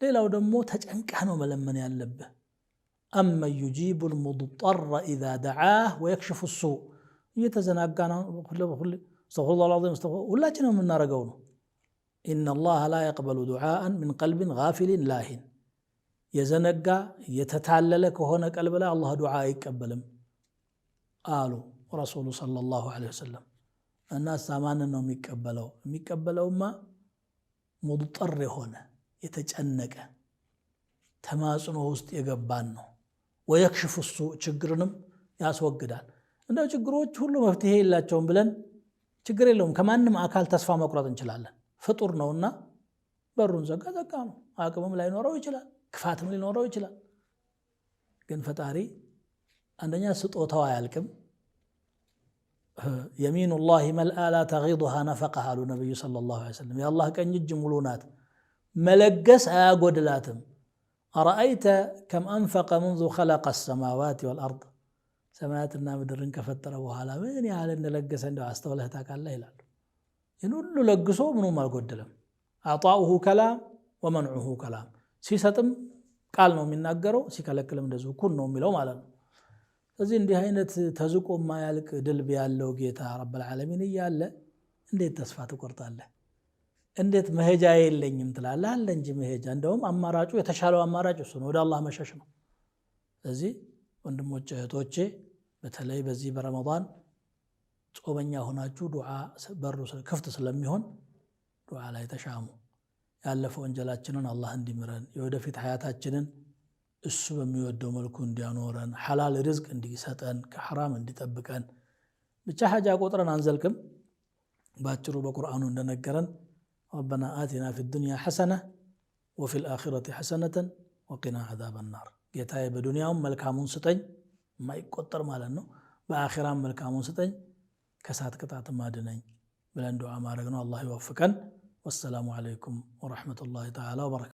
ሌላው ደግሞ ተጨንቀህ ነው መለመን ያለብህ أمن يجيب المضطر إذا دعاه ويكشف السوء يتزناقنا استغفر الله العظيم ولا جنا من نار قونه إن الله لا يقبل دعاء من قلب غافل لاهٍ يزنقا يتتعللك هنا قلب لا الله دعاء يقبلم قالوا رسول صلى الله عليه وسلم الناس سامان انهم يقبلوا ما مضطر هنا يتجنق تماسنه ውስጥ የገባን ነው ويكشف السوء ችግርንም ያስወግዳል እንደው ችግሮች ሁሉ መፍትሄ የላቸውም ብለን ችግር የለውም ከማንም አካል ተስፋ መቁረጥ እንችላለን ፍጡር ነውና በሩን ዘጋ ነው አቅምም ላይኖረው ይችላል ክፋትም ሊኖረው ይችላል ግን ፈጣሪ አንደኛ ስጦታው አያልቅም يمين الله ملأ لا تغيضها نفقها قال النبي صلى الله عليه وسلم يا الله ቀኝ እጅ ሙሉ ናት መለገስ አያጎድላትም أرأيت كم أنفق منذ خلق السماوات والأرض سماواتنا مدرن كفتر وحالا من يحال ان لقس عنده استوله تاكله ይላል ይኑሉ ለግሶ ምንም አልጎደለም አጣኡሁ ከላም ወመንዑሁ ከላም ሲሰጥም ቃል ነው የሚናገረው ሲከለክልም እንደዚሁ ኩን ነው የሚለው ማለት ነው ስለዚህ እንዲህ አይነት ተዝቆ ማያልቅ ድልብ ያለው ጌታ ረብ العالمين እያለ እንዴት ተስፋ ትቆርጣለህ እንዴት መሄጃ የለኝም ትላለህ አለ እንጂ መሄጃ እንደውም አማራጩ የተሻለው አማራጭ እሱ ነው ወደ አላህ መሸሽ ነው ስለዚህ ወንድሞቼ እህቶቼ በተለይ በዚህ በረመዳን ጾመኛ ሆናችሁ ዱዓ በሩ ክፍት ስለሚሆን ዱዓ ላይ ተሻሙ ያለፈው ወንጀላችንን አላህ እንዲምረን የወደፊት ሐያታችንን እሱ በሚወደው መልኩ እንዲያኖረን ሐላል ርዝቅ እንዲሰጠን ከሐራም እንዲጠብቀን ብቻ ሐጃ ቆጥረን አንዘልክም ባጭሩ በቁርአኑ እንደነገረን ربنا آتنا في الدنيا حسنة وفي الآخرة حسنة وقنا عذاب النار ጌታዬ በዱንያውም መልካሙን ስጠኝ ማይቆጠር ማለት ነው በአኺራም መልካሙን ስጠኝ ከሳት ቅጣት ማድነኝ ብለን ዱዓ ማድረግ ነው አላህ ይወፍቀን ወሰላሙ አለይኩም ወራህመቱላሂ ተዓላ ወበረካቱ